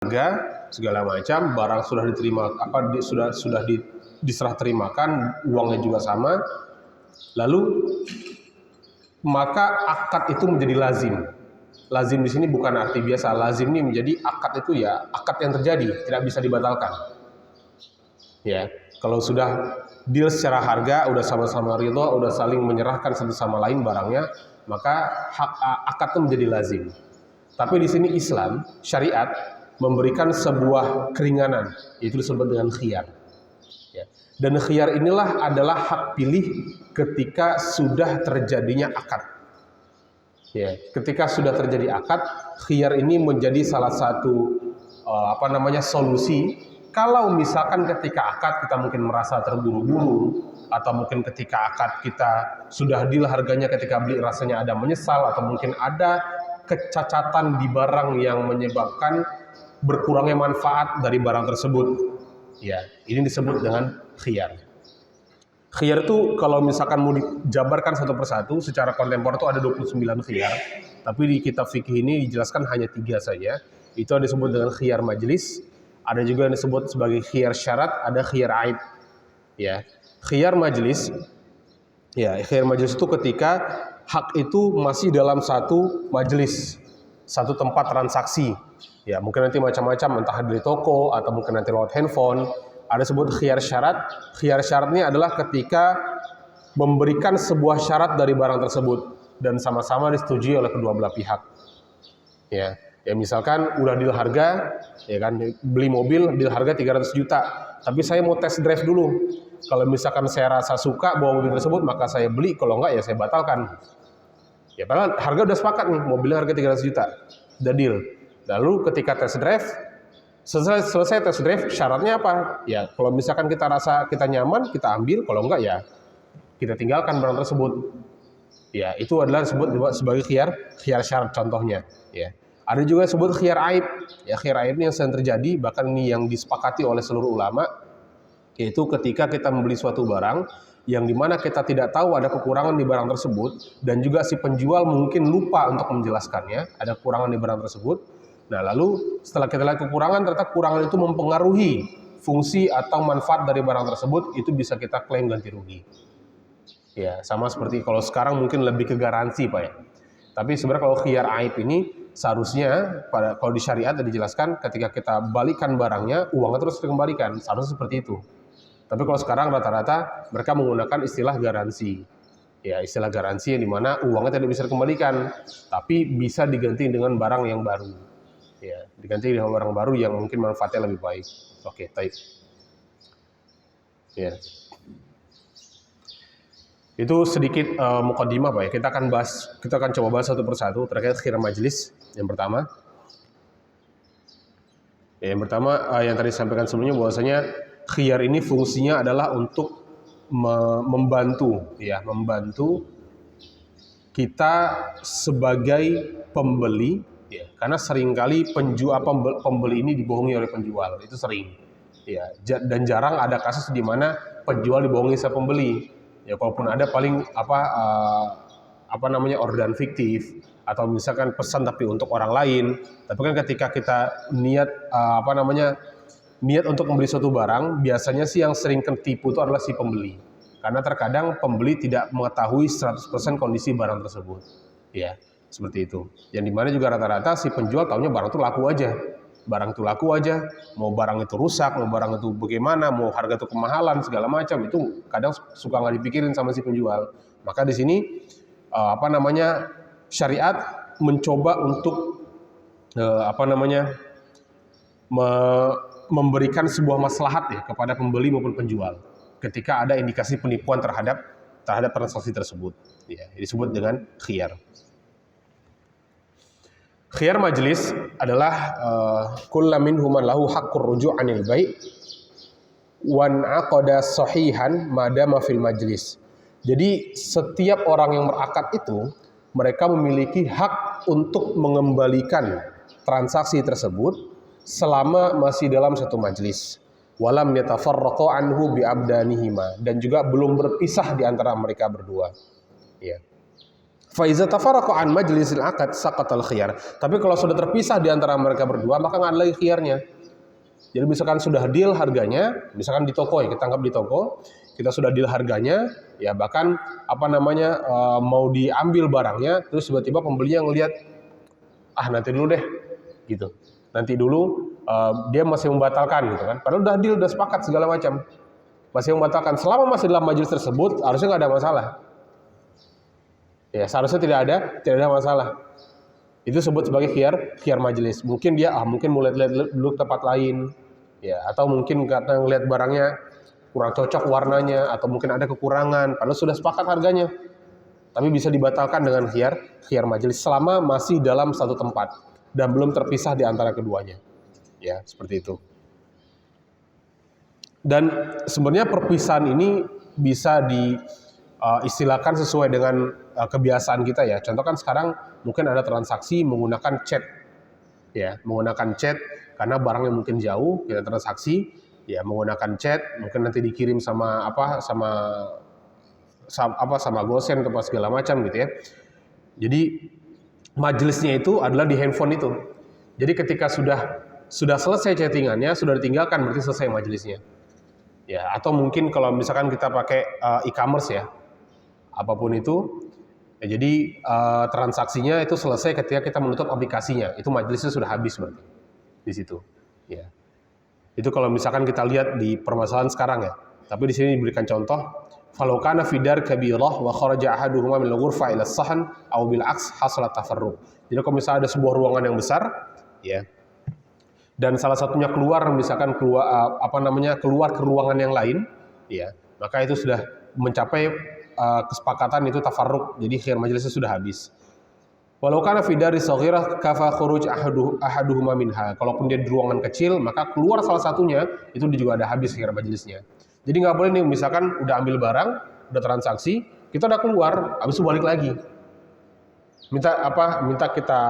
harga segala macam, barang sudah diterima diserah terimakan, uangnya juga sama. Lalu maka akad itu menjadi lazim. Lazim di sini bukan arti biasa. Lazim ini menjadi akad itu ya akad yang terjadi, tidak bisa dibatalkan. Ya, kalau sudah deal secara harga, udah sama-sama ridho, udah saling menyerahkan satu sama lain barangnya, maka akad itu menjadi lazim. Tapi di sini Islam, syariat memberikan sebuah keringanan, yaitu disebut dengan khiyar. Ya. Dan khiyar inilah adalah hak pilih ketika sudah terjadinya akad. Ya, ketika sudah terjadi akad, khiyar ini menjadi salah satu solusi. Kalau misalkan ketika akad kita mungkin merasa terburu-buru, atau mungkin ketika akad kita sudah deal harganya, ketika beli rasanya ada menyesal, atau mungkin ada kecacatan di barang yang menyebabkan berkurangnya manfaat dari barang tersebut. Ya, ini disebut dengan khiyar. Khiyar itu kalau misalkan mau dijabarkan satu persatu, secara kontemporer itu ada 29 khiyar. Tapi di kitab fikih ini dijelaskan hanya 3 saja. Itu ada disebut dengan khiyar majlis, ada juga yang disebut sebagai khiyar syarat, ada khiyar aib. Ya, khiyar majlis. Ya, khiyar majlis itu ketika hak itu masih dalam satu majlis, satu tempat transaksi. Ya, mungkin nanti macam-macam, entah di toko atau mungkin nanti lewat handphone. Ada sebut khiyar syarat. Khiyar syarat ini adalah ketika memberikan sebuah syarat dari barang tersebut dan sama-sama disetujui oleh kedua belah pihak. Ya, misalkan udah deal harga, ya kan, beli mobil deal harga 300 juta. Tapi saya mau test drive dulu. Kalau misalkan saya rasa suka bawa mobil tersebut, maka saya beli. Kalau enggak ya saya batalkan. Ya, padahal harga udah sepakat nih, mobilnya harga 300 juta. Udah deal. Lalu ketika test drive, selesai test drive, syaratnya apa? Ya, kalau misalkan kita rasa kita nyaman, kita ambil. Kalau enggak ya kita tinggalkan barang tersebut. Ya, itu adalah disebut sebagai khiyar syarat contohnya. Ya, ada juga disebut khiyar aib. Ya, khiyar aib ini yang sering terjadi, bahkan ini yang disepakati oleh seluruh ulama, yaitu ketika kita membeli suatu barang yang dimana kita tidak tahu ada kekurangan di barang tersebut, dan juga si penjual mungkin lupa untuk menjelaskannya, ada kekurangan di barang tersebut. Nah, lalu setelah kita lihat kekurangan, ternyata kekurangan itu mempengaruhi fungsi atau manfaat dari barang tersebut, itu bisa kita klaim ganti rugi. Ya, sama seperti kalau sekarang mungkin lebih ke garansi, Pak ya. Tapi sebenarnya kalau khiyar aib ini seharusnya kalau di syariat dijelaskan ketika kita balikan barangnya, uangnya terus dikembalikan, seharusnya seperti itu. Tapi kalau sekarang rata-rata mereka menggunakan istilah garansi. Ya, istilah garansi yang dimana uangnya tidak bisa dikembalikan, tapi bisa diganti dengan barang yang baru. Ya, diganti dengan barang baru yang mungkin manfaatnya lebih baik. Oke, baik. Ya. Itu sedikit mukaddimah, Pak ya. Kita akan coba bahas satu persatu terkait khiyar majlis. Yang pertama, yang tadi disampaikan sebelumnya bahwasanya khiyar ini fungsinya adalah untuk membantu kita sebagai pembeli, ya, karena seringkali pembeli ini dibohongi oleh penjual, itu sering, ya, dan jarang ada kasus di mana penjual dibohongi sama pembeli. Ya, kalaupun ada paling orderan fiktif atau misalkan pesan tapi untuk orang lain. Tapi kan ketika kita niat untuk membeli suatu barang, biasanya sih yang sering ketipu itu adalah si pembeli. Karena terkadang pembeli tidak mengetahui 100% kondisi barang tersebut. Ya, seperti itu. Yang dimana juga rata-rata si penjual taunya barang itu laku aja. Barang itu laku aja, mau barang itu rusak, mau barang itu bagaimana, mau harga itu kemahalan, segala macam, itu kadang suka nggak dipikirin sama si penjual. Maka di sini syariat mencoba untuk memberikan sebuah maslahat ya kepada pembeli maupun penjual ketika ada indikasi penipuan terhadap transaksi tersebut. Ya, disebut dengan khiyar. Khiyar majlis adalah kullu minhum lahu haqqur ruju' 'anil bai' wan 'aqada sahihan madama fil majlis. Jadi setiap orang yang berakad itu mereka memiliki hak untuk mengembalikan transaksi tersebut selama masih dalam satu majlis. Walam yatafarraqu anhu bi abdanihima, dan juga belum berpisah di antara mereka berdua. Ya. Fa iza tafarraqu an majlisil aqd saqatal khiyar. Tapi kalau sudah terpisah di antara mereka berdua, maka nggak ada lagi khiyarnya. Jadi misalkan sudah deal harganya, misalkan di toko ya, kita anggap di toko, kita sudah deal harganya, ya bahkan mau diambil barangnya, terus tiba-tiba pembelinya ngelihat, nanti dulu deh, gitu. Nanti dulu dia masih membatalkan gitu kan. Padahal udah deal, udah sepakat segala macam. Masih membatalkan. Selama masih dalam majelis tersebut, harusnya nggak ada masalah. Ya, seharusnya tidak ada masalah. Itu sebut sebagai khiyar majelis. Mungkin dia mungkin mulai lihat dulu tempat lain, ya, atau mungkin karena ngelihat barangnya kurang cocok warnanya, atau mungkin ada kekurangan, padahal sudah sepakat harganya. Tapi bisa dibatalkan dengan khiyar majelis selama masih dalam satu tempat dan belum terpisah di antara keduanya. Ya, seperti itu. Dan sebenarnya perpisahan ini bisa istilahkan sesuai dengan kebiasaan kita ya. Contoh kan sekarang mungkin ada transaksi menggunakan chat, ya, menggunakan chat karena barangnya mungkin jauh, kita transaksi, ya menggunakan chat, mungkin nanti dikirim sama gosen atau segala macam gitu ya. Jadi majelisnya itu adalah di handphone itu. Jadi ketika sudah selesai chattingannya, sudah ditinggalkan, berarti selesai majelisnya. Ya, atau mungkin kalau misalkan kita pakai e-commerce ya, apapun itu, ya, jadi transaksinya itu selesai ketika kita menutup aplikasinya, itu majelisnya sudah habis berarti di situ. Ya, itu kalau misalkan kita lihat di permasalahan sekarang ya. Tapi di sini diberikan contoh, falau kana fi dar kabirah wa kharaja ahaduhuma min al-ghurfa ila as-sahn aw bil aks hasala tafarruq. Jadi kalau misalnya ada sebuah ruangan yang besar, ya, dan salah satunya keluar ke ruangan yang lain, ya, maka itu sudah mencapai kesepakatan, itu tafarruq, jadi khiyar majelisnya sudah habis. Walau kana fi dari saghirah kafa khuruj ahaduhuma minha. Kalaupun dia di ruangan kecil, maka keluar salah satunya itu juga ada habis khiyar majelisnya. Jadi nggak boleh nih, misalkan udah ambil barang, udah transaksi, kita udah keluar, habis itu balik lagi. Minta kita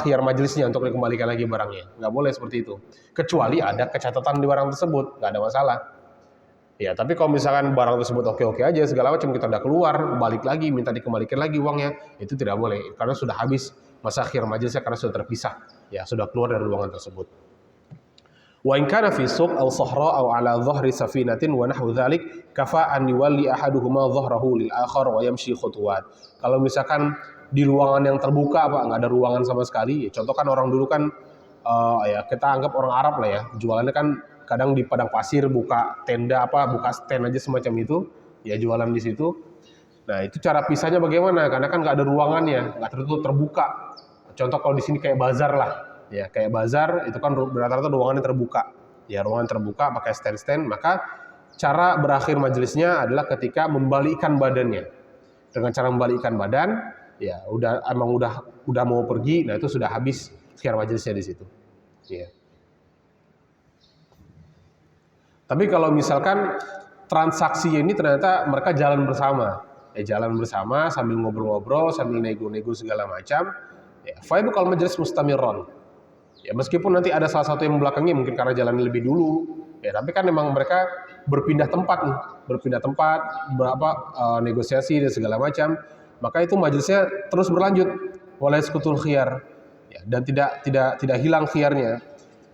khiyar majelisnya untuk dikembalikan lagi barangnya. Nggak boleh seperti itu. Kecuali ada kecatatan di barang tersebut, nggak ada masalah. Ya, tapi kalau misalkan barang tersebut oke-oke aja, segala macam, kita udah keluar, balik lagi, minta dikembalikan lagi uangnya, itu tidak boleh. Karena sudah habis masa khiyar majelisnya, karena sudah terpisah. Ya, sudah keluar dari ruangan tersebut. Wa in kana fi suq aw sahra aw ala dhahri safinatin wa nahwu dzalik kafa an yuwalli ahaduhuma dhahrahu lil akhar wa yamshi khutuwat. Kalau misalkan di ruangan yang terbuka, nggak ada ruangan sama sekali, ya, contoh kan orang dulu kan ya kita anggap orang Arab lah ya, jualannya kan kadang di padang pasir, buka tenda buka stand aja semacam itu, ya jualan di situ. Nah, itu cara pisahnya bagaimana? Karena kan nggak ada ruangannya, nggak tertutup, terbuka. Contoh kalau di sini kayak bazar lah, ya kayak bazar itu kan rata-rata ruangannya terbuka, ya ruangan terbuka pakai stand-stand. Maka cara berakhir majelisnya adalah ketika membalikkan badannya. Dengan cara membalikkan badan, ya udah mau pergi, nah itu sudah habis khiyar majelisnya di situ. Ya. Tapi kalau misalkan transaksi ini ternyata mereka jalan bersama sambil ngobrol-ngobrol, sambil nego-nego segala macam, ya fa kalau majelis mustamirron. Ya meskipun nanti ada salah satu yang belakangnya mungkin karena jalan lebih dulu, ya tapi kan memang mereka berpindah tempat, negosiasi dan segala macam, maka itu majelisnya terus berlanjut, wala yasqutul khiyar, ya, dan tidak hilang khiyarnya.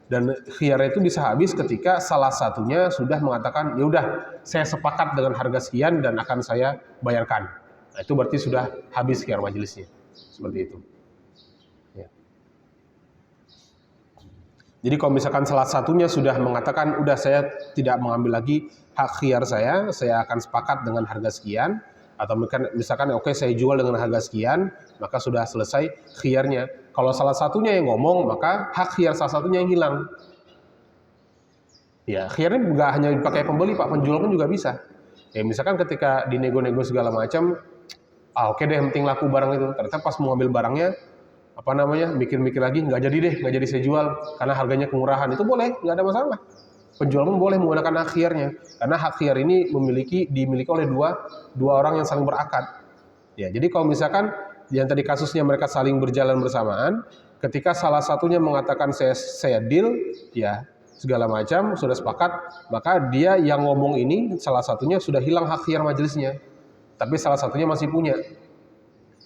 Dan khiyar itu bisa habis ketika salah satunya sudah mengatakan, ya udah saya sepakat dengan harga sekian dan akan saya bayarkan. Nah, itu berarti sudah habis khiyar majelisnya, seperti itu. Ya. Jadi kalau misalkan salah satunya sudah mengatakan, udah saya tidak mengambil lagi hak khiyar saya akan sepakat dengan harga sekian, atau misalkan oke, saya jual dengan harga sekian, maka sudah selesai khiyarnya. Kalau salah satunya yang ngomong, maka hak khiyar salah satunya yang hilang. Ya, khiyarnya nggak hanya dipakai pembeli, Pak, penjual pun juga bisa. Ya, misalkan ketika dinego-nego segala macam, oke deh, penting laku barang itu. Ternyata pas mau ambil barangnya, mikir-mikir lagi, nggak jadi saya jual karena harganya kemurahan. Itu boleh, nggak ada masalah. Penjual pun boleh menggunakan hak khiyarnya, karena hak khiyar ini dimiliki oleh dua orang yang saling berakad. Ya, jadi kalau misalkan yang tadi kasusnya mereka saling berjalan bersamaan, ketika salah satunya mengatakan saya deal, ya segala macam sudah sepakat, maka dia yang ngomong ini salah satunya sudah hilang hak khiyar majelisnya. tapi salah satunya masih punya.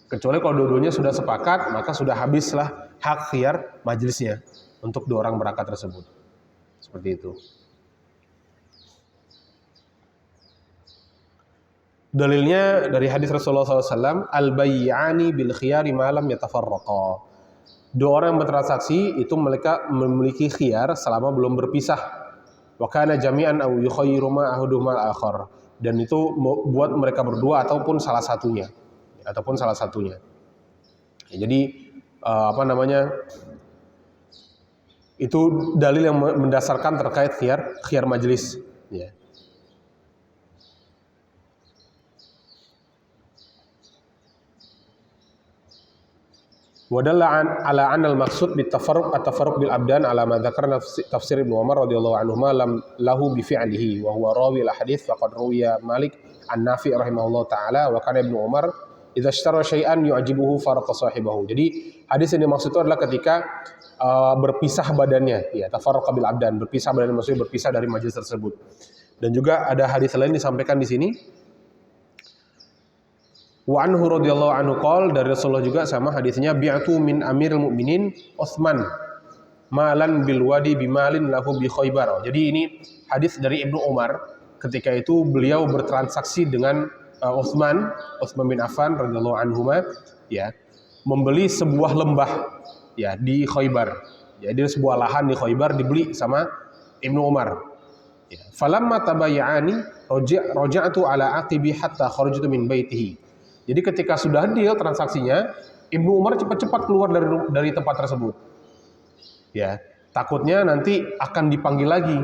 Kecuali kalau dua-duanya sudah sepakat, maka sudah habislah hak khiyar majelisnya untuk dua orang berakad tersebut. Seperti itu. Dalilnya dari hadis Rasulullah SAW, al-bayyani bil khiyari malam yatafarraqa. Dua orang yang bertransaksi itu mereka memiliki khiyar selama belum berpisah. Wa kana jami'an aw yukhayyiru ma ahaduhuma al-akhar. Dan itu buat mereka berdua ataupun salah satunya. Ya, jadi itu dalil yang mendasarkan terkait khiyar majelis. Ya. Wadalla ala anal maksud bitafarruq at-tafarruq bil abdan ala ma dzakarna tafsir Ibnu Umar radhiyallahu anhu lam lahu bi fi'lihi wa huwa rawi al-hadits faqad ruwiya Malik an-Nafi rahimahullah taala wa kana Ibnu Umar idza ishtara syai'an yu'jibuhu faraqa sahibahu. Jadi hadis yang dimaksud itu adalah ketika berpisah badannya, ya tafarruqa bil abdan, berpisah badannya maksudnya berpisah dari majelis tersebut. Dan juga ada hadis lain disampaikan di sini. Wa anhu radhiyallahu anhu qol, dari Rasulullah juga sama hadisnya, bi'atu min amiril mukminin Utsman malan bil wadi bimalin lahu bi Khaybar. Jadi ini hadis dari Ibnu Umar, ketika itu beliau bertransaksi dengan Utsman bin Affan radhiyallahu anhuma, ya, membeli sebuah lembah ya di Khaybar. Jadi sebuah lahan di Khaybar dibeli sama Ibnu Umar. Ya. Falamma tabayyani raja'tu ala aqibi hatta kharajtu min baitihi. Jadi ketika sudah deal transaksinya, Ibnu Umar cepat-cepat keluar dari tempat tersebut. Ya, takutnya nanti akan dipanggil lagi.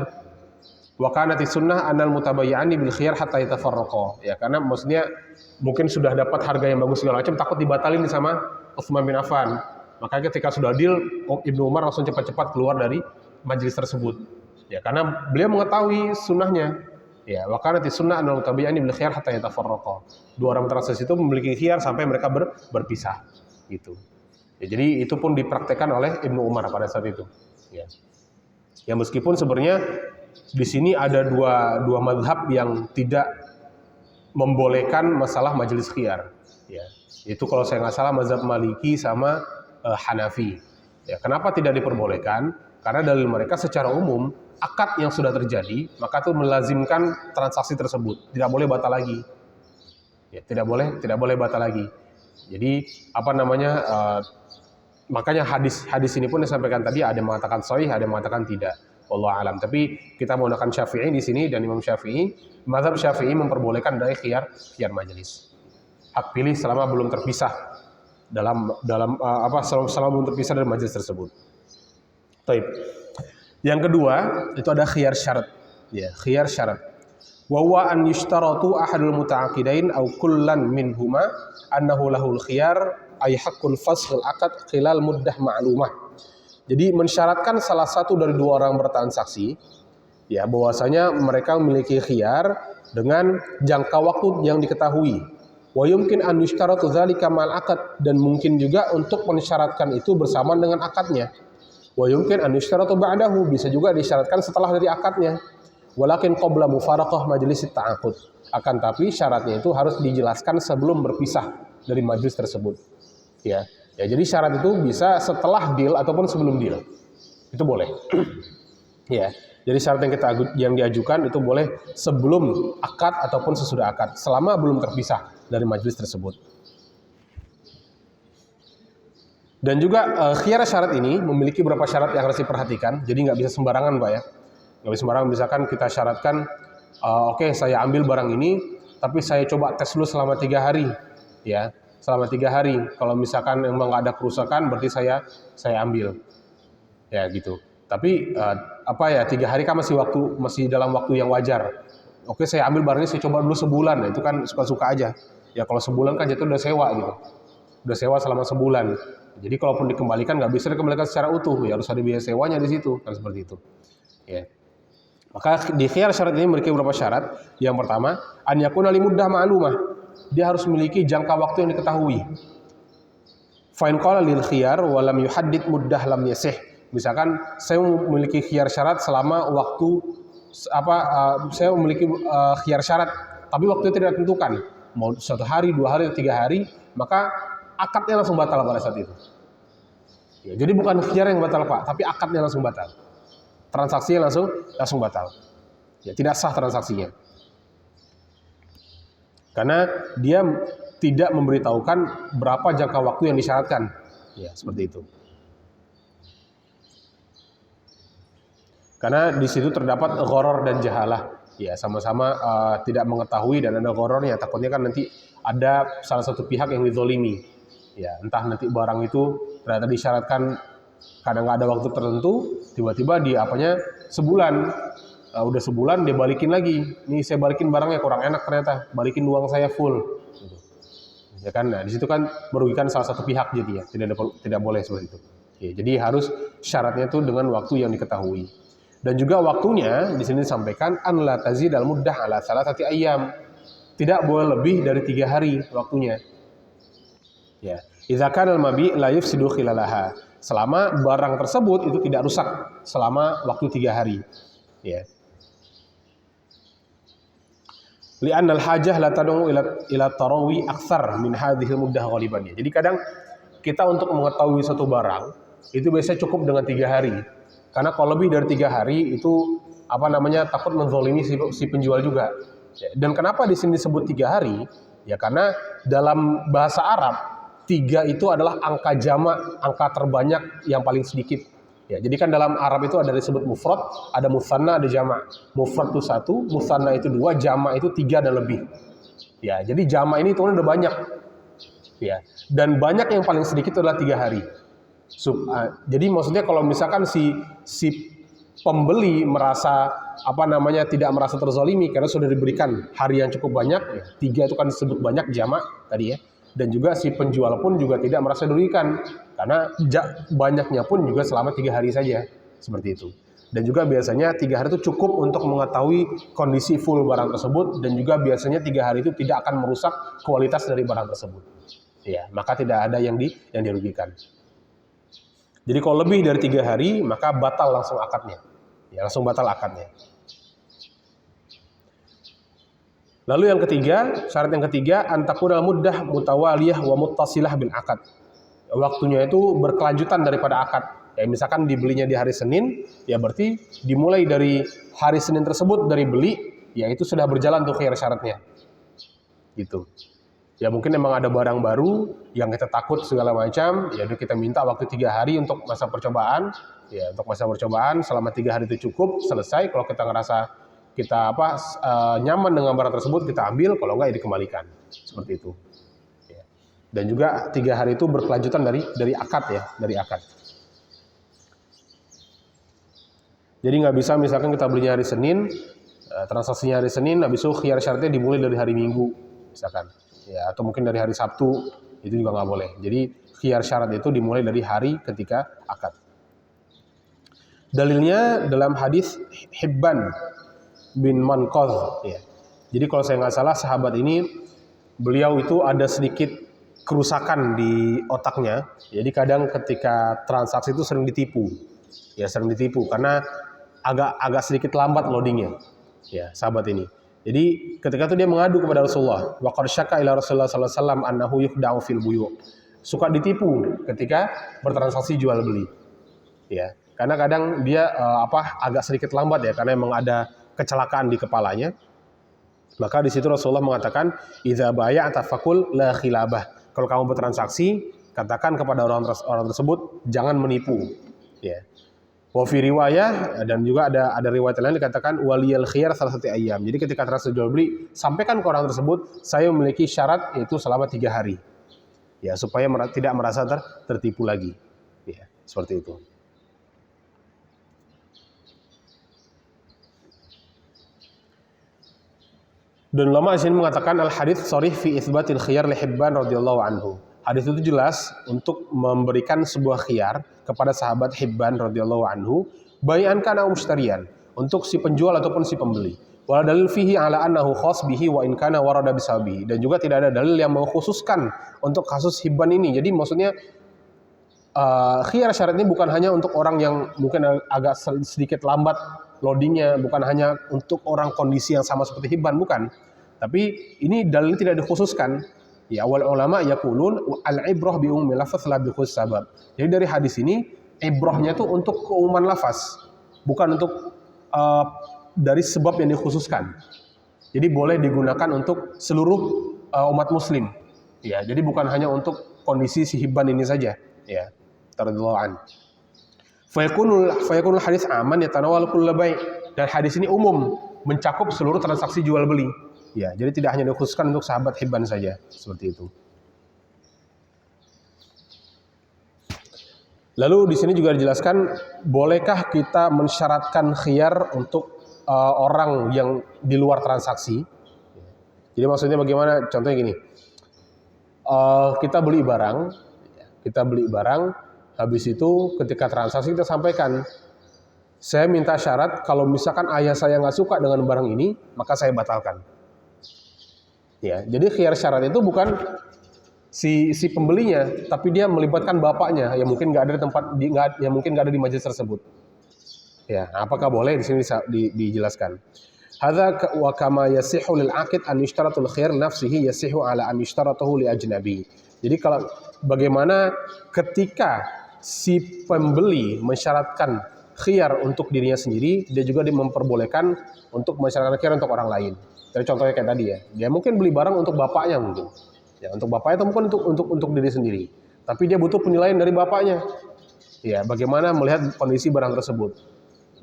Wa kanati sunnah anal mutabayyani bil khiyar hatta yatafarraqa. Ya, karena maksudnya mungkin sudah dapat harga yang bagus segala macam, takut dibatalin sama Utsman bin Affan. Makanya ketika sudah deal, Ibnu Umar langsung cepat-cepat keluar dari majelis tersebut. Ya, karena beliau mengetahui sunnahnya. Ya, wa kanati sunnah anal mutabayyani bil khiyar hatta yatafarraqa. Dua orang transaksi itu memiliki khiyar sampai mereka berpisah. Gitu. Ya, jadi itu pun dipraktekkan oleh Ibnu Umar pada saat itu. Ya. Ya, meskipun sebenarnya di sini ada dua mazhab yang tidak membolehkan masalah majelis khiyar. Ya. Itu kalau saya nggak salah mazhab Maliki sama Hanafi. Ya, kenapa tidak diperbolehkan? Karena dalil mereka secara umum akad yang sudah terjadi maka itu melazimkan transaksi tersebut, tidak boleh batal lagi. Ya, tidak boleh batal lagi. Jadi makanya hadis ini pun disampaikan tadi, ada yang mengatakan sahih, ada yang mengatakan tidak. Wallahu alam. Tapi kita menggunakan Syafi'i di sini, dan Imam Syafi'i, mazhab Syafi'i memperbolehkan dari khiyar majelis. Hak pilih selama belum terpisah selama belum terpisah dari majelis tersebut. Taib. Yang kedua, itu ada khiyar syarat. Ya, khiyar syarat. Wa huwa an yushtaratu ahadul muta'aqidain aw kullan minhuma annahu lahul khiyar ay haqqul fasl aqad khilal muddah ma'lumah. Jadi mensyaratkan salah satu dari dua orang bertransaksi, ya, bahwasanya mereka memiliki khiyar dengan jangka waktu yang diketahui. Wa yumkin an yushtaratu dzalika ma'al aqad, dan mungkin juga untuk mensyaratkan itu bersamaan dengan akadnya. Wa yumkin an yustaratu ba'dahu, bisa juga disyaratkan setelah dari akadnya. Walakin qabla mufaraqah majlis ta'aqud. Akan tapi syaratnya itu harus dijelaskan sebelum berpisah dari majelis tersebut. Ya. Ya, jadi syarat itu bisa setelah deal ataupun sebelum deal. Itu boleh. Ya. Jadi syarat yang diajukan itu boleh sebelum akad ataupun sesudah akad, selama belum terpisah dari majelis tersebut. Dan juga khiyar syarat ini memiliki beberapa syarat yang harus diperhatikan. Jadi nggak bisa sembarangan, Pak, ya. Nggak bisa sembarangan. Misalkan kita syaratkan, oke, saya ambil barang ini, tapi saya coba tes dulu selama 3 hari, ya, selama 3 hari. Kalau misalkan memang nggak ada kerusakan, berarti saya ambil, ya gitu. Tapi 3 hari kan masih dalam waktu yang wajar. Oke, saya ambil barang ini, saya coba dulu sebulan. Nah, itu kan suka-suka aja. Ya kalau sebulan kan jatuh udah sewa gitu, udah sewa selama sebulan. Jadi kalaupun dikembalikan nggak bisa dikembalikan secara utuh, ya harus ada biaya sewanya di situ, kan seperti itu. Ya. Maka di khiyar syarat ini memiliki beberapa syarat. Yang pertama, an yakuna li muddah ma'lumah. Dia harus memiliki jangka waktu yang diketahui. Fa in qala lil khiyar wa lam yuhaddid muddah lam yasih. Misalkan saya memiliki khiyar syarat selama waktu saya memiliki khiyar syarat, tapi waktu itu tidak ditentukan. mau 1 hari, 2 hari, 3 hari, maka akadnya langsung batal pada saat itu. Ya, jadi bukan khiyar yang batal Pak, tapi akadnya langsung batal. Transaksinya langsung batal. Ya, tidak sah transaksinya. Karena dia tidak memberitahukan berapa jangka waktu yang disyaratkan. Ya, seperti itu. Karena di situ terdapat gharar dan jahalah. Ya, sama-sama tidak mengetahui dan ada ghararnya. Takutnya kan nanti ada salah satu pihak yang dizolimi. Ya, entah nanti barang itu ternyata disyaratkan kadang nggak ada waktu tertentu, tiba-tiba dia sebulan. Udah sebulan dia balikin lagi. Nih saya balikin barangnya kurang enak ternyata, balikin uang saya full. Gitu. Ya kan, nah di situ kan merugikan salah satu pihak jadi ya, tidak boleh seperti itu. Ya, jadi harus syaratnya itu dengan waktu yang diketahui. Dan juga waktunya di sini disampaikan an la tazidal muddah ala salasati ayyam. Tidak boleh lebih dari 3 hari waktunya. Ya, idza kana al-mabi' la yufsidu khilalaha. Selama barang tersebut itu tidak rusak selama waktu 3 hari. Ya. Li'anna al-hajah la tad'u ila tarawi aktsar min hadhihi al-muddah ghaliban. Jadi kadang kita untuk mengetahui satu barang itu biasanya cukup dengan 3 hari. Karena kalau lebih dari 3 hari itu takut menzalimi si penjual juga. Ya. Dan kenapa di sini disebut 3 hari? Ya karena dalam bahasa Arab 3 itu adalah angka jamak, angka terbanyak yang paling sedikit. Ya, jadi kan dalam Arab itu ada disebut mufrad, ada musanna, ada jamak. Mufrad itu 1, musanna itu 2, jamak itu 3 dan lebih. Ya, jadi jamak ini itu udah banyak. Ya, dan banyak yang paling sedikit adalah 3 hari. Jadi maksudnya kalau misalkan si pembeli merasa tidak merasa terzalimi karena sudah diberikan hari yang cukup banyak, 3 itu kan disebut banyak jamak tadi ya. Dan juga si penjual pun juga tidak merasa dirugikan karena banyaknya pun juga selama 3 hari saja, seperti itu. Dan juga biasanya 3 hari itu cukup untuk mengetahui kondisi full barang tersebut, dan juga biasanya 3 hari itu tidak akan merusak kualitas dari barang tersebut. Ya, maka tidak ada yang dirugikan. Jadi kalau lebih dari 3 hari maka batal langsung akadnya. Ya, langsung batal akadnya. Lalu yang ketiga, syarat yang ketiga, antakuna muddah mutawaliyah wa muttasilah bil akad. Waktunya itu berkelanjutan daripada akad. Ya, misalkan dibelinya di hari Senin, ya berarti dimulai dari hari Senin tersebut dari beli, ya itu sudah berjalan tuh khiyar syaratnya. Gitu. Ya mungkin memang ada barang baru yang kita takut segala macam, ya kita minta waktu 3 hari untuk masa percobaan. Ya, untuk masa percobaan selama 3 hari itu cukup, selesai. Kalau kita ngerasa kita nyaman dengan barang tersebut, kita ambil, kalau enggak ya dikembalikan, seperti itu. Ya. Dan juga 3 hari itu berkelanjutan dari akad ya, dari akad. Jadi nggak bisa misalkan kita belinya hari Senin, transaksinya hari Senin, habis itu khiyar syaratnya dimulai dari hari Minggu, misalkan, ya atau mungkin dari hari Sabtu, itu juga nggak boleh. Jadi khiyar syarat itu dimulai dari hari ketika akad. Dalilnya dalam hadis Hibban bin Manqadh, ya. Jadi kalau saya nggak salah sahabat ini, beliau itu ada sedikit kerusakan di otaknya. Jadi kadang ketika transaksi itu sering ditipu. Ya, sering ditipu karena agak sedikit lambat loadingnya. Ya, sahabat ini. Jadi ketika itu dia mengadu kepada Rasulullah, wa qad syaka ila Rasulullah sallallahu alaihi wasallam annahu yukhda'u fil buyu'. Suka ditipu ketika bertransaksi jual beli. Ya, karena kadang dia agak sedikit lambat ya karena memang ada kecelakaan di kepalanya. Maka di situ Rasulullah mengatakan, idza bay'ata faqul la khilabah. Kalau kamu bertransaksi, katakan kepada orang tersebut jangan menipu. Ya. Wa fi riwayah, dan juga ada riwayat lain dikatakan waliyal khiyar salah satu ayyam. Jadi ketika transaksi jual beli, sampaikan ke orang tersebut saya memiliki syarat yaitu selama 3 hari. Ya, supaya tidak merasa tertipu lagi. Ya, seperti itu. Dan ulama di sini mengatakan al-hadits sharih fi itsbatil khiyar li Hibban radhiyallahu anhu. Hadis itu jelas untuk memberikan sebuah khiyar kepada sahabat Hibban radhiyallahu anhu, bai'an kana mushtariyan, untuk si penjual ataupun si pembeli. Wala dalil fihi ala annahu khas bihi wa in kana warada bisabihi. Dan juga tidak ada dalil yang mengkhususkan untuk kasus Hibban ini. Jadi maksudnya khiyar syarat ini bukan hanya untuk orang yang mungkin agak sedikit lambat loadingnya, bukan hanya untuk orang kondisi yang sama seperti Hibban, bukan. Tapi ini dalil tidak dikhususkan. Ya, awal ulama yaqulun al-ibrah bi ummi lafaz la bi khusus sabab. Jadi dari hadis ini ibrahnya tuh untuk keumuman lafaz, bukan untuk dari sebab yang dikhususkan. Jadi boleh digunakan untuk seluruh umat muslim. Ya, jadi bukan hanya untuk kondisi si Hibban ini saja. Ya, radhiyallahu an. Fayakunul hadis aman yatanawal kull bai'. Dan hadis ini umum, mencakup seluruh transaksi jual beli. Ya, jadi tidak hanya dikhususkan untuk sahabat Hibban saja, seperti itu. Lalu di sini juga dijelaskan, bolehkah kita mensyaratkan khiyar untuk orang yang di luar transaksi? Jadi maksudnya bagaimana? Contohnya gini, kita beli barang, habis itu ketika transaksi kita sampaikan, saya minta syarat kalau misalkan ayah saya nggak suka dengan barang ini, maka saya batalkan. Ya, jadi khiyar syarat itu bukan si pembelinya, tapi dia melibatkan bapaknya yang mungkin nggak ada di tempat, yang mungkin nggak ada di majelis tersebut. Ya, apakah boleh? Di sini dijelaskan. Hadza wa kama yasihu lil aqid an yushtaratul khiyar nafsihi yasihu ala an yushtaratuhu li ajnabi. Jadi kalau bagaimana ketika si pembeli mensyaratkan khiyar untuk dirinya sendiri, dia juga memperbolehkan untuk mensyaratkan khiyar untuk orang lain. Jadi contohnya kayak tadi ya, dia mungkin beli barang untuk bapaknya mungkin, ya untuk bapaknya atau mungkin untuk diri sendiri. Tapi dia butuh penilaian dari bapaknya, ya bagaimana melihat kondisi barang tersebut.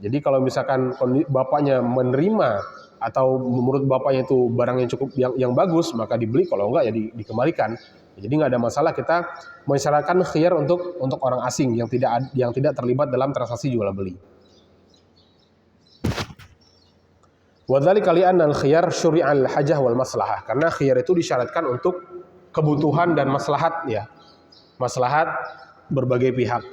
Jadi kalau misalkan bapaknya menerima atau menurut bapaknya itu barang yang cukup yang bagus, maka dibeli. Kalau enggak ya dikembalikan. Jadi nggak ada masalah kita mensyaratkan khiyar untuk orang asing yang tidak terlibat dalam transaksi jual beli. Wadzalika li'anna al-khiyar syuri'a al-hajah wal maslahah. Karena khiyar itu disyaratkan untuk kebutuhan dan maslahat ya. Maslahat berbagai pihak.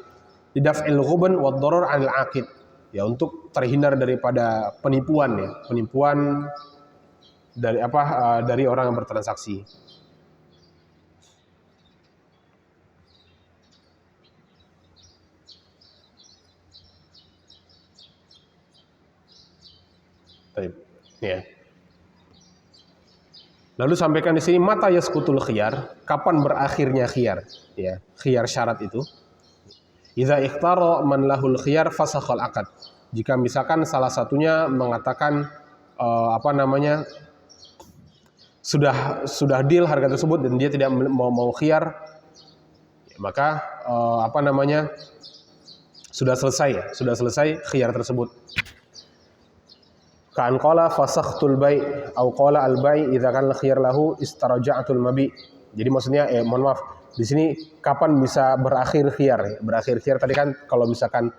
Lidaf'il ghuban wad darar 'anil 'aqid. Ya, untuk terhindar daripada penipuan ya. Penipuan dari orang yang bertransaksi. Baik. Ya. Lalu sampaikan di sini mata yasqutul khiyar, kapan berakhirnya khiyar? Ya, khiyar syarat itu. Idza ikhtara man lahul khiyar fasakhal aqd. Jika misalkan salah satunya mengatakan sudah deal harga tersebut dan dia tidak mau khiyar, maka sudah selesai khiyar tersebut. Ka'an qala fasakhtul bai' au qala al bai' idza kana khiyar lahu istarja'tul mabi'. Jadi maksudnya mohon maaf, di sini kapan bisa berakhir khiyar? Berakhir khiyar tadi kan kalau misalkan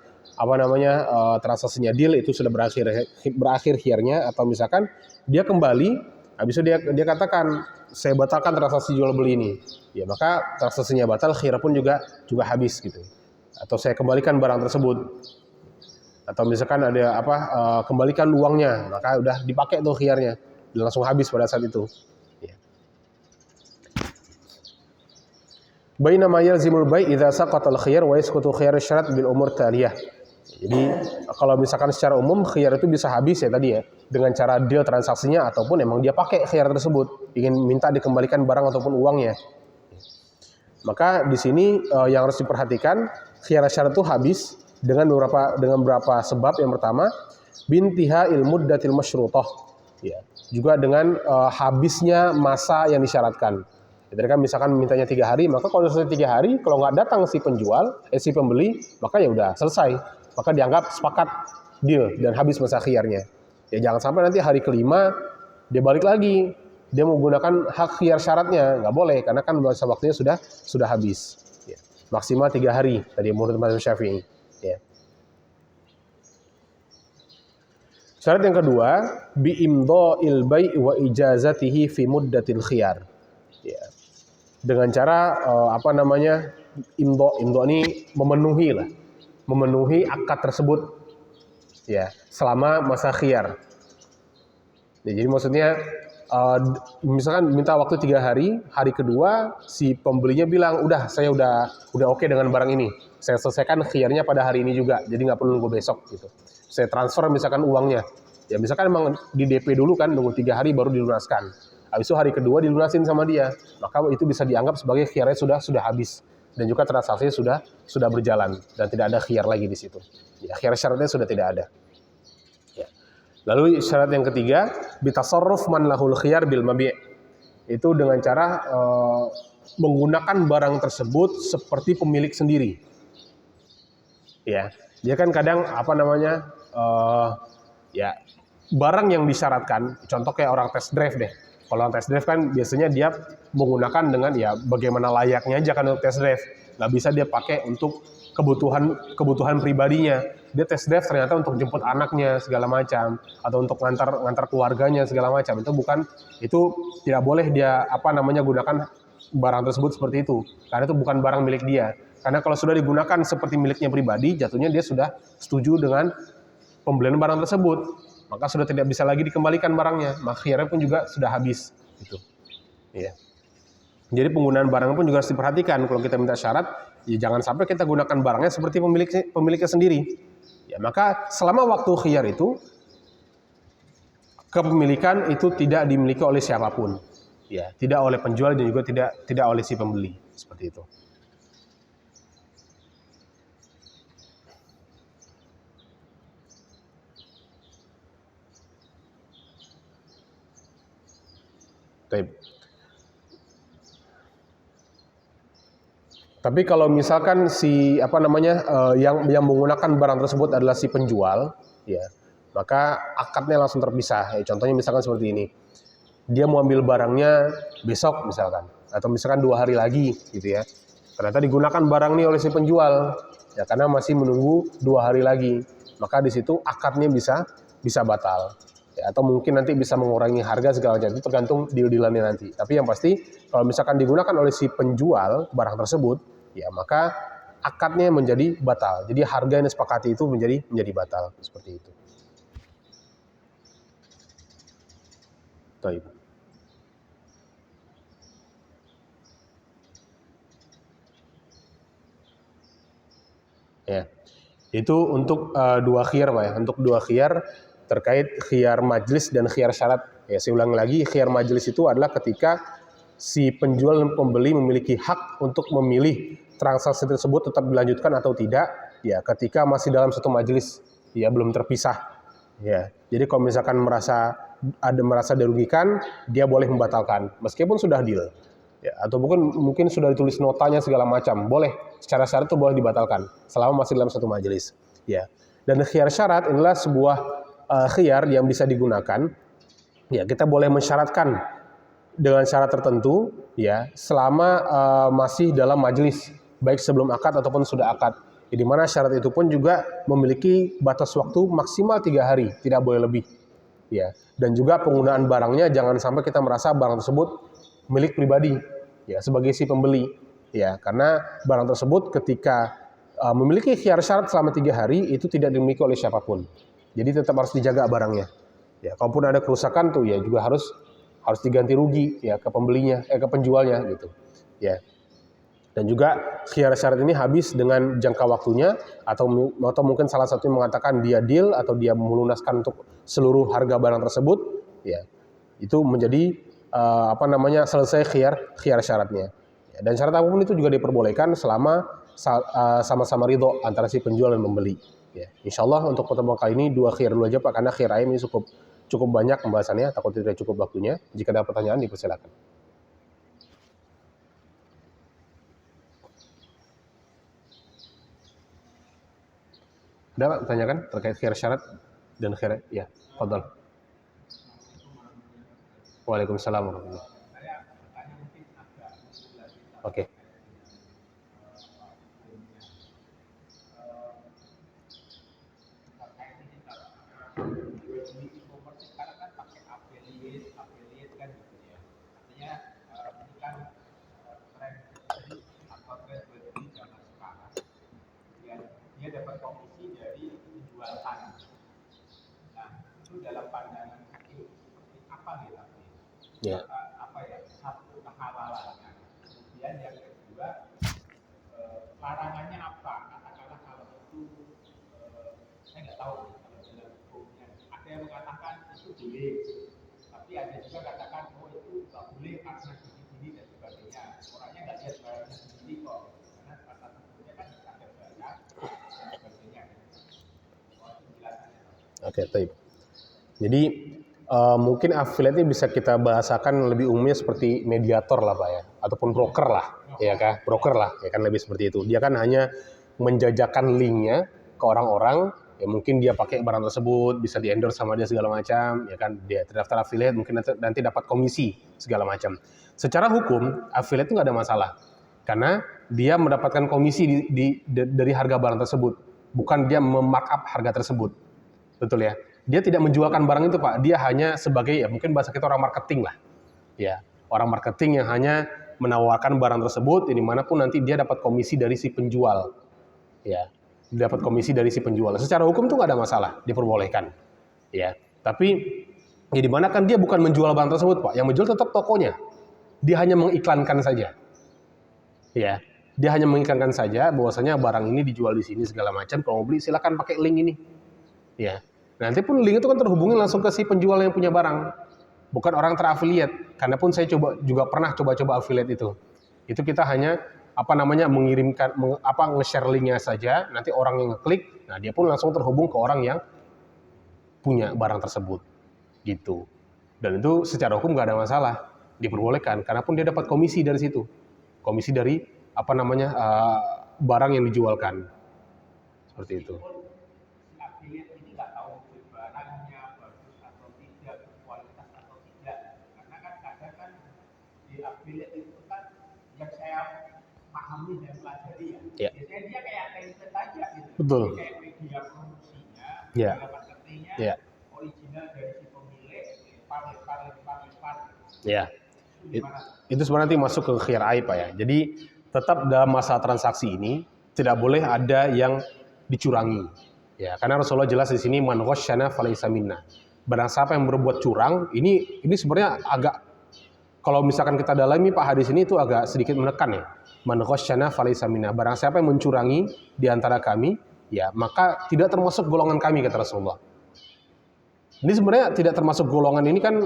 transaksinya deal itu sudah berakhir khiyarnya, atau misalkan dia kembali habis itu dia katakan saya batalkan transaksi jual beli ini. Ya, maka transaksinya batal, khiyar pun juga habis gitu. Atau saya kembalikan barang tersebut. Atau misalkan ada kembalikan uangnya, maka udah dipakai tuh khiyarnya, langsung habis pada saat itu. Ya. Bainama yalzimul bai' idza saqata al-khiyar wa yasqutu khiyar syarat bil umur taliyah. Jadi kalau misalkan secara umum khiyar itu bisa habis ya tadi ya, dengan cara deal transaksinya ataupun emang dia pakai khiyar tersebut, ingin minta dikembalikan barang ataupun uangnya. Maka di sini yang harus diperhatikan, khiyar syarat itu habis dengan beberapa sebab. Yang pertama, bintiha muddatil masyrutah. Ya, juga dengan habisnya masa yang disyaratkan. Jadi kan misalkan mintanya 3 hari, maka kalau selesai 3 hari, kalau nggak datang si pembeli, maka ya udah selesai. Maka dianggap sepakat deal dan habis masa khiyarnya. Ya jangan sampai nanti hari kelima dia balik lagi, dia menggunakan hak khiyar syaratnya, nggak boleh karena kan masa waktunya sudah habis. Ya. Maksimal 3 hari tadi menurut mazhab Syafi'i. Ya. Syarat yang kedua, bi imdha'il bai' wa ijazatihi fi muddatil khiyar. Ya. Dengan cara imdha ini memenuhi akad tersebut ya selama masa khiyar. Ya, jadi maksudnya misalkan minta waktu 3 hari, hari kedua si pembelinya bilang saya udah oke dengan barang ini, saya selesaikan khiyarnya pada hari ini juga, jadi nggak perlu nunggu besok gitu. Saya transfer misalkan uangnya, ya misalkan emang di DP dulu kan, nunggu 3 hari baru dilunaskan. habis itu hari kedua dilunasin sama dia, maka itu bisa dianggap sebagai khiyarnya sudah habis dan juga transaksinya sudah berjalan dan tidak ada khiyar lagi di situ. Ya, khiyar syaratnya sudah tidak ada. Ya. Lalu syarat yang ketiga, bitasarruf man lahul khiyar bil mabi'. Itu dengan cara menggunakan barang tersebut seperti pemilik sendiri. Ya, dia kan kadang ya barang yang disyaratkan, contoh kayak orang test drive deh. Kalau orang test drive kan biasanya dia menggunakan dengan ya bagaimana layaknya aja kan untuk test drive. Nggak bisa dia pakai untuk kebutuhan pribadinya. Dia test drive ternyata untuk jemput anaknya segala macam atau untuk ngantar keluarganya segala macam. Itu tidak boleh dia gunakan barang tersebut seperti itu. Karena itu bukan barang milik dia. Karena kalau sudah digunakan seperti miliknya pribadi, jatuhnya dia sudah setuju dengan pembelian barang tersebut. Maka sudah tidak bisa lagi dikembalikan barangnya. Maka khiyarnya pun juga sudah habis. Gitu. Iya. Jadi penggunaan barang pun juga harus diperhatikan. Kalau kita minta syarat, ya jangan sampai kita gunakan barangnya seperti pemiliknya sendiri. Ya, maka selama waktu khiyar itu, kepemilikan itu tidak dimiliki oleh siapapun. Ya, tidak oleh penjual dan juga tidak oleh si pembeli. Seperti itu. Tapi kalau misalkan yang menggunakan barang tersebut adalah si penjual, ya, maka akadnya langsung terpisah. Ya, contohnya misalkan seperti ini, dia mau ambil barangnya besok misalkan, atau misalkan 2 hari lagi, gitu ya. Ternyata digunakan barang ini oleh si penjual, ya karena masih menunggu 2 hari lagi, maka di situ akadnya bisa batal. Ya, atau mungkin nanti bisa mengurangi harga segala macam, itu tergantung deal-dealannya nanti. Tapi yang pasti kalau misalkan digunakan oleh si penjual barang tersebut, ya maka akadnya menjadi batal. Jadi harga yang disepakati itu menjadi batal seperti itu. Baik. Ya. Itu untuk dua khiyar Pak ya. Untuk dua khiyar terkait khiyar majlis dan khiyar syarat. Ya, saya ulangi lagi, khiyar majlis itu adalah ketika si penjual dan pembeli memiliki hak untuk memilih transaksi tersebut tetap dilanjutkan atau tidak, ya ketika masih dalam satu majlis, ya belum terpisah. Ya, jadi kalau misalkan merasa dirugikan, dia boleh membatalkan meskipun sudah deal. Ya, atau mungkin sudah ditulis notanya segala macam, boleh secara syarat itu boleh dibatalkan selama masih dalam satu majelis. Ya, dan khiyar syarat inilah sebuah khiyar yang bisa digunakan. Ya, kita boleh mensyaratkan dengan syarat tertentu, ya selama masih dalam majelis, baik sebelum akad ataupun sudah akad. Di mana syarat itu pun juga memiliki batas waktu maksimal 3 hari, tidak boleh lebih. Ya, dan juga penggunaan barangnya jangan sampai kita merasa barang tersebut milik pribadi, ya sebagai si pembeli, ya karena barang tersebut ketika memiliki khiyar syarat selama 3 hari itu tidak dimiliki oleh siapapun, jadi tetap harus dijaga barangnya. Ya, kalaupun ada kerusakan tuh ya juga harus diganti rugi ya ke pembelinya, ke penjualnya gitu, ya. Dan juga khiyar syarat ini habis dengan jangka waktunya atau mungkin salah satunya mengatakan dia deal atau dia melunaskan untuk seluruh harga barang tersebut, ya itu menjadi selesai khiyar syaratnya. Ya, dan syarat apapun itu juga diperbolehkan selama sama-sama ridho antara si penjual dan pembeli. Ya, insya Allah untuk pertemuan kali ini 2 khiyar dulu aja Pak, karena khiyar ayam ini cukup banyak pembahasannya, takut tidak cukup waktunya. Jika ada pertanyaan dipersilakan. Ada Pak tanyakan terkait khiyar syarat dan khiyar, ya, fadhal. Waalaikumsalam warahmatullahi. Oke. Dia dapat komisi dari penjual tanah. Nah, itu dalam pandangan hakim seperti apa gitu? Ya. Satu kehalalannya. Kemudian yang kedua, larangannya apa? Katakanlah kalau itu, saya nggak tahu kalau dalam hukumnya. Ada yang mengatakan itu boleh, tapi ada juga katakan oh itu Oke, baik. Jadi mungkin affiliate ini bisa kita bahasakan lebih umumnya seperti mediator lah Pak ya, ataupun broker lah, ya kan? Broker lah, ya kan lebih seperti itu. Dia kan hanya menjajakan linknya ke orang-orang, ya mungkin dia pakai barang tersebut, bisa di-endorse sama dia segala macam, ya kan? Dia terdaftar affiliate, mungkin nanti dapat komisi segala macam. Secara hukum, affiliate itu nggak ada masalah, karena dia mendapatkan komisi dari harga barang tersebut, bukan dia memarkup harga tersebut. Betul ya. Dia tidak menjualkan barang itu Pak, dia hanya sebagai ya mungkin bahasa kita orang marketing lah. Ya, orang marketing yang hanya menawarkan barang tersebut, di manapun nanti dia dapat komisi dari si penjual. Ya, dapat komisi dari si penjual. Secara hukum tuh nggak ada masalah, diperbolehkan. Ya, tapi ya di mana kan dia bukan menjual barang tersebut Pak, yang menjual tetap tokonya. Dia hanya mengiklankan saja. Ya, dia hanya mengiklankan saja bahwasanya barang ini dijual di sini segala macam. Kalau mau beli silakan pakai link ini. Ya, nanti pun link itu kan terhubungi langsung ke si penjual yang punya barang, bukan orang terafiliat. Karena pun saya juga pernah coba affiliate itu. Itu kita hanya mengirimkan nge-share linknya saja, nanti orang yang ngeklik, nah dia pun langsung terhubung ke orang yang punya barang tersebut, gitu. Dan itu secara hukum nggak ada masalah, diperbolehkan. Karena pun dia dapat komisi dari situ, komisi dari barang yang dijualkan, seperti itu. Affiliate ini nggak tahu barangnya bagus atau tidak, kualitas atau tidak, karena kan kadang kan di affiliate itu kan yang saya pahami dan pelajari ya, biasanya dia kayak template aja gitu. Betul. Kayak media promosinya, Ya. media marketingnya, Ya. original dari si pemilik, lempar. Ya. Itu sebenarnya nanti masuk ke khiyar aib Pak ya. Jadi tetap dalam masa transaksi ini tidak boleh ada yang dicurangi. Ya, karena Rasulullah jelas di sini man ghasyana falaysa minna. Barang siapa yang berbuat curang, ini sebenarnya agak, kalau misalkan kita dalami Pak hadis ini itu agak sedikit menekan ya. Man ghasyana falaysa minna. Barang siapa yang mencurangi di antara kami, ya maka tidak termasuk golongan kami kata Rasulullah. Ini sebenarnya tidak termasuk golongan ini kan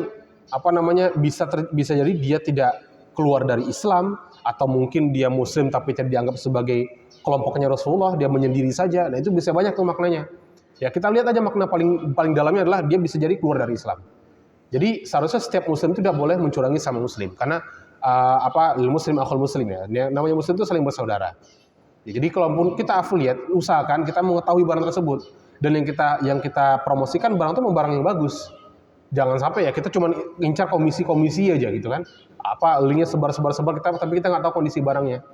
bisa jadi dia tidak keluar dari Islam, atau mungkin dia muslim tapi tidak dianggap sebagai kelompoknya Rasulullah, dia menyendiri saja. Nah itu bisa banyak tuh maknanya. Ya kita lihat aja makna paling dalamnya adalah dia bisa jadi keluar dari Islam. Jadi seharusnya setiap muslim itu tidak boleh mencurangi sama muslim, karena muslim akhul muslim ya. Namanya muslim itu saling bersaudara. Ya, jadi kalaupun kita affiliate, usahakan kita mengetahui barang tersebut, dan yang kita promosikan barang itu barang yang bagus. Jangan sampai ya kita cuma ngincar komisi aja gitu kan. Linknya sebar tapi kita nggak tahu kondisi barangnya.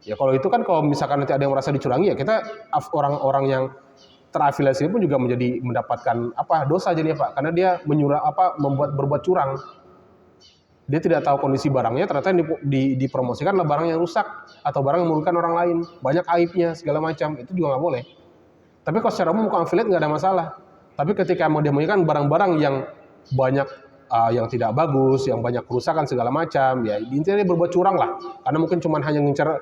Ya kalau itu kan, kalau misalkan nanti ada yang merasa dicurangi, ya kita orang-orang yang terafiliasi pun juga mendapatkan dosa jadinya Pak, karena dia berbuat curang. Dia tidak tahu kondisi barangnya, ternyata yang dipromosikan adalah barang yang rusak atau barang yang merugikan orang lain, banyak aibnya segala macam, itu juga nggak boleh. Tapi kalau secara umum affiliate nggak ada masalah. Tapi ketika mau ditemukan barang-barang yang banyak yang tidak bagus, yang banyak kerusakan segala macam, ya intinya dia berbuat curang lah. Karena mungkin cuma hanya ngincar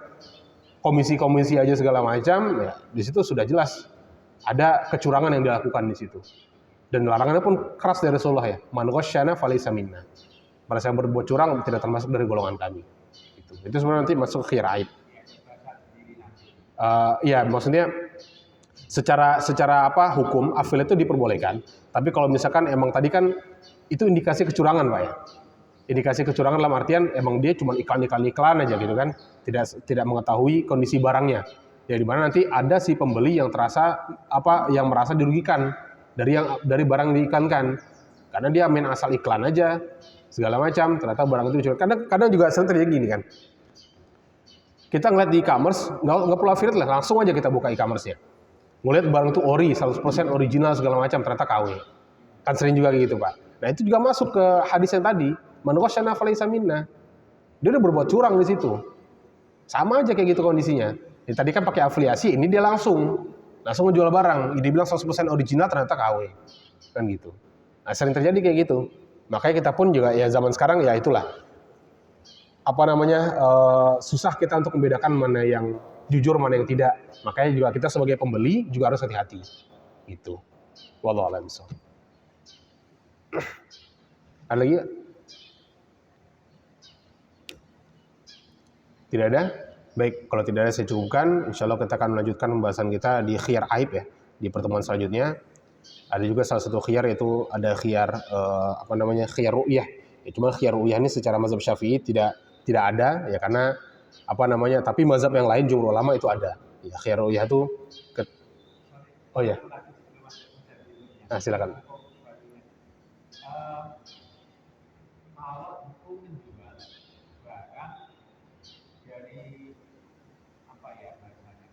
komisi aja segala macam, ya di situ sudah jelas ada kecurangan yang dilakukan di situ. Dan larangannya pun keras dari Rasulullah ya. Man ghasyana falaysa minna. Barang yang berbuat curang tidak termasuk dari golongan kami. Itu sebenarnya nanti masuk khiyar aib. Ya maksudnya secara hukum affiliate itu diperbolehkan. Tapi kalau misalkan emang tadi kan itu indikasi kecurangan Pak ya. Indikasi kecurangan dalam artian emang dia cuma iklan aja gitu kan. Tidak mengetahui kondisi barangnya. Ya di mana nanti ada si pembeli yang yang merasa dirugikan dari barang yang diiklankan. Karena dia main asal iklan aja segala macam, ternyata barang itu dicurangi. Kadang juga sering terjadi gini kan. Kita ngeliat di e-commerce, nggak perlu affiliate lah, langsung aja kita buka e-commerce-nya. Ngeliat barang itu 100% original segala macam, ternyata KW. Kan sering juga gitu Pak. Nah itu juga masuk ke hadis yang tadi, man ghasyana falaysa minna. Dia udah berbuat curang di situ. Sama aja kayak gitu kondisinya. Jadi tadi kan pakai afiliasi, ini dia langsung ngejual barang. Dia bilang 100% original, ternyata KW. Kan gitu. Nah sering terjadi kayak gitu. Makanya kita pun juga ya zaman sekarang ya itulah. Susah kita untuk membedakan mana yang jujur, mana yang tidak. Makanya juga kita sebagai pembeli juga harus hati-hati. Gitu. Wallahu a'lam bishawab. Ada lagi? Tidak ada? Baik, kalau tidak ada saya cukupkan. Insya Allah kita akan melanjutkan pembahasan kita di khiyar aib ya, di pertemuan selanjutnya. Ada juga salah satu khiyar yaitu ada khiyar khiyar ru'yah. Ya, cuma khiyar ru'yah ini secara mazhab Syafi'i tidak ada ya karena tapi mazhab yang lain jumhur ulama itu ada. Ya, khiyar ru'yah itu oh ya. Nah, silakan. Kalau itu menjual barang dari apa ya bahasanya?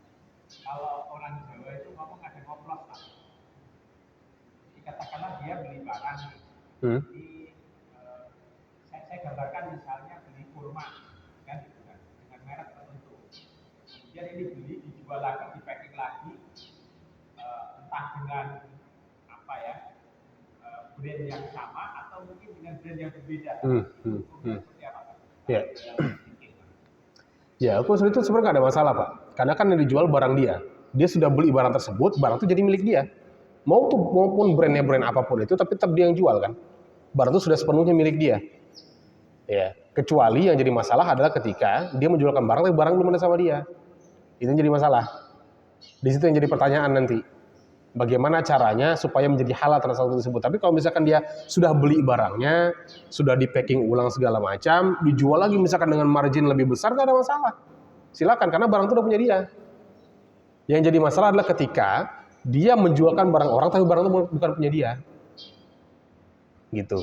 Kalau orang Jawa itu ngomong ada ngoplos lah. Katakanlah dia beli barang nih. Jadi saya gambarkan misalnya beli kurma kan gitu kan dengan merek tertentu. Kemudian ini beli dijual lagi, di packing lagi, entah dengan apa ya brand yang sama atau mungkin dengan brand yang berbeda. Seperti apa? Ya. Ya, aku itu sebenarnya nggak ada masalah, Pak. Karena kan yang dijual barang dia. Dia sudah beli barang tersebut, barang itu jadi milik dia. Maupun brandnya brand apapun itu, tapi tetap dia yang jual kan. Barang itu sudah sepenuhnya milik dia. Ya, kecuali yang jadi masalah adalah ketika dia menjualkan barang, tapi barang belum ada sama dia. Itu yang jadi masalah. Di situ yang jadi pertanyaan nanti. Bagaimana caranya supaya menjadi halal transaksi tersebut. Tapi kalau misalkan dia sudah beli barangnya, sudah di packing ulang segala macam, dijual lagi misalkan dengan margin lebih besar, nggak ada masalah. Silakan, karena barang itu udah punya dia. Yang jadi masalah adalah ketika dia menjualkan barang orang, tapi barang itu bukan punya dia. Gitu.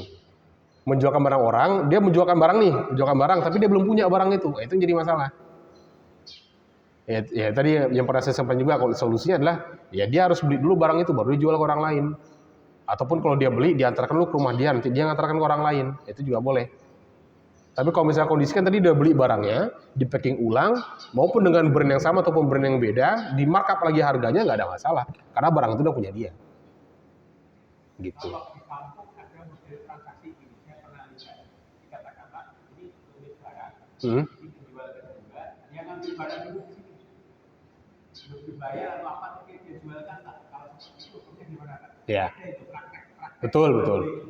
Menjualkan barang orang, dia menjualkan barang, tapi dia belum punya barang itu. Itu yang jadi masalah. Ya tadi yang pernah saya sampaikan juga, kalau solusinya adalah ya dia harus beli dulu barang itu baru dijual ke orang lain. Ataupun kalau dia beli diantarkan dulu ke rumah dia, nanti dia ngantarkan ke orang lain. Itu juga boleh. Tapi kalau misalnya kondisikan tadi dia beli barangnya, di packing ulang, maupun dengan brand yang sama ataupun brand yang beda, di markup lagi harganya nggak ada masalah, karena barang itu udah punya dia. Gitu. Kalau di kampung ada model transaksi ini, saya pernah lihat. Dikatakanlah ini tulis barang, ini penjual kedua, dia ngambil barang dulu di sini. Belum dibayar atau apa, mungkin dia jualkan tak. Kalau seperti itu, kemudian gimana Pak? Ya. Ada itu praktek. Betul.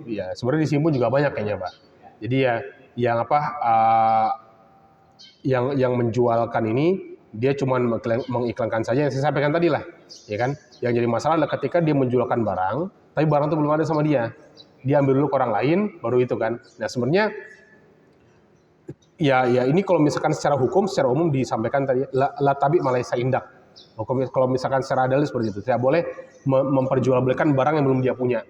Iya, sebenarnya di Simpun juga banyak kayaknya, Pak. Jadi ya yang menjualkan ini dia cuma mengiklankan saja yang saya sampaikan tadi lah, ya kan? Yang jadi masalah adalah ketika dia menjualkan barang, tapi barang itu belum ada sama dia. Dia ambil dulu ke orang lain, baru itu kan. Nah, sebenarnya ya ini kalau misalkan secara umum disampaikan tadi la tabi malaysa indak. Kalau misalkan secara dalil seperti itu, tidak boleh memperjualbelikan barang yang belum dia punya.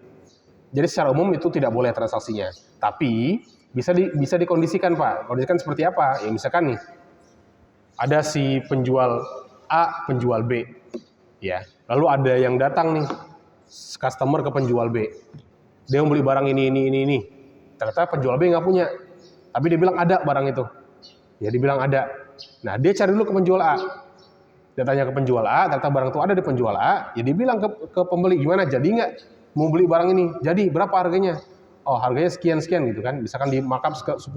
Jadi secara umum itu tidak boleh transaksinya. Tapi bisa dikondisikan, Pak. Kondisikan seperti apa? Ya misalkan nih, ada si penjual A, penjual B. Ya. Lalu ada yang datang nih, customer ke penjual B. Dia mau beli barang ini. Ternyata penjual B nggak punya. Tapi dia bilang ada barang itu. Ya dibilang ada. Nah dia cari dulu ke penjual A. Dia tanya ke penjual A, ternyata barang itu ada di penjual A. Ya dia bilang ke pembeli, gimana? Jadi nggak mau beli barang ini? Jadi berapa harganya? Oh harganya sekian gitu kan. Misalkan di markup 10-15%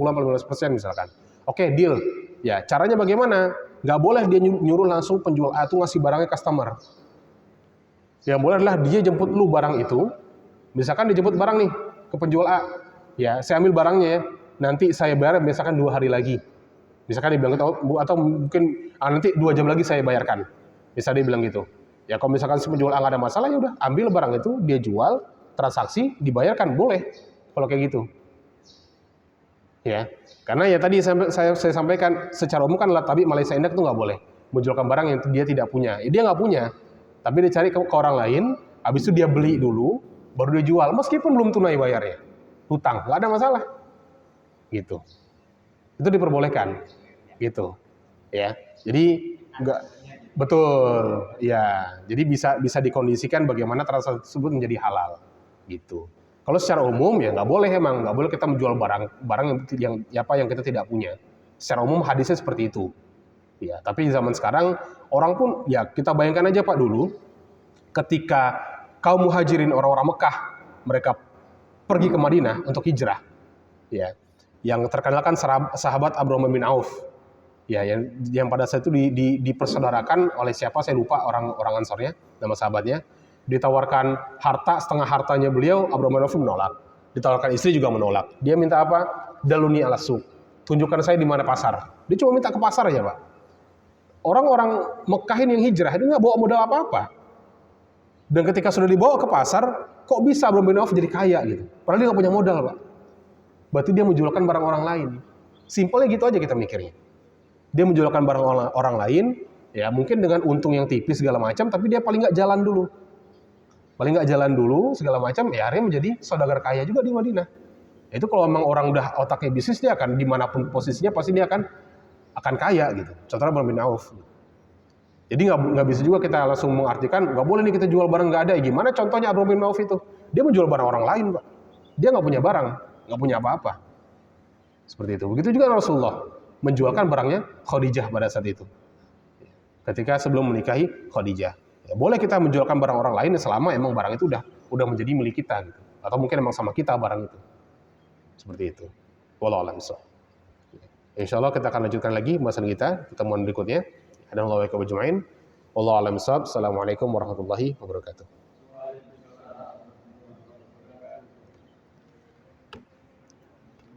misalkan. Oke, deal. Ya caranya bagaimana? Nggak boleh dia nyuruh langsung penjual A itu ngasih barangnya customer. Yang boleh adalah dia jemput lu barang itu. Misalkan dia jemput barang nih ke penjual A. Ya saya ambil barangnya ya. Nanti saya bayar misalkan 2 hari lagi. Misalkan dia bilang gitu, atau mungkin nanti 2 jam lagi saya bayarkan. Misalnya dia bilang gitu. Ya kalau misalkan si penjual nggak ada masalah, ya udah ambil barang itu, dia jual, transaksi, dibayarkan, boleh. Kalau kayak gitu. Ya, karena ya tadi saya sampaikan secara umum kan tabi Malaysia Indak itu nggak boleh menjualkan barang yang dia tidak punya. Ya, dia nggak punya, tapi dia cari ke orang lain, habis itu dia beli dulu, baru dia jual, meskipun belum tunai bayarnya, hutang, nggak ada masalah. Gitu. Itu diperbolehkan, gitu, ya. Jadi nggak betul, ya. Jadi bisa dikondisikan bagaimana transaksi tersebut menjadi halal, gitu. Kalau secara umum ya nggak boleh, emang nggak boleh kita menjual barang yang kita tidak punya. Secara umum hadisnya seperti itu, ya. Tapi zaman sekarang orang pun ya kita bayangkan aja Pak dulu, ketika kaum muhajirin orang-orang Mekah mereka pergi ke Madinah untuk hijrah, ya. Yang terkenal kan sahabat Abdurrahman bin Auf, ya yang pada saat itu dipersaudarakan oleh siapa saya lupa orang Ansarnya, nama sahabatnya, ditawarkan harta setengah hartanya beliau, Abdurrahman bin Auf menolak, ditawarkan istri juga menolak. Dia minta apa? Daluni ala suq, tunjukkan saya di mana pasar. Dia cuma minta ke pasar aja Pak. Orang-orang Mekah ini yang hijrah itu nggak bawa modal apa-apa. Dan ketika sudah dibawa ke pasar, kok bisa Abdurrahman bin Auf jadi kaya gitu? Padahal dia nggak punya modal, Pak. Berarti dia menjualkan barang orang lain. Simpelnya gitu aja kita mikirnya. Dia menjualkan barang orang lain, ya mungkin dengan untung yang tipis segala macam, tapi dia paling nggak jalan dulu. Paling nggak jalan dulu segala macam, ya akhirnya menjadi saudagar kaya juga di Madinah. Itu kalau memang orang udah otaknya bisnis, dia akan dimanapun posisinya pasti dia akan kaya gitu. Contohnya Abdurrahman bin Auf. Jadi nggak bisa juga kita langsung mengartikan nggak boleh nih kita jual barang nggak ada. Ya, gimana contohnya Abdurrahman bin Auf itu? Dia menjual barang orang lain, Pak. Dia nggak punya barang, nggak punya apa-apa. Seperti itu. Begitu juga Rasulullah menjualkan barangnya Khadijah pada saat itu. Ketika sebelum menikahi Khadijah. Ya, boleh kita menjualkan barang orang lain selama emang barang itu udah menjadi milik kita gitu. Atau mungkin emang sama kita barang itu. Seperti itu. Wallahu a'lam bishawab. Insyaallah kita akan lanjutkan lagi pembahasan kita pertemuan berikutnya. Assalamualaikum warahmatullahi wabarakatuh.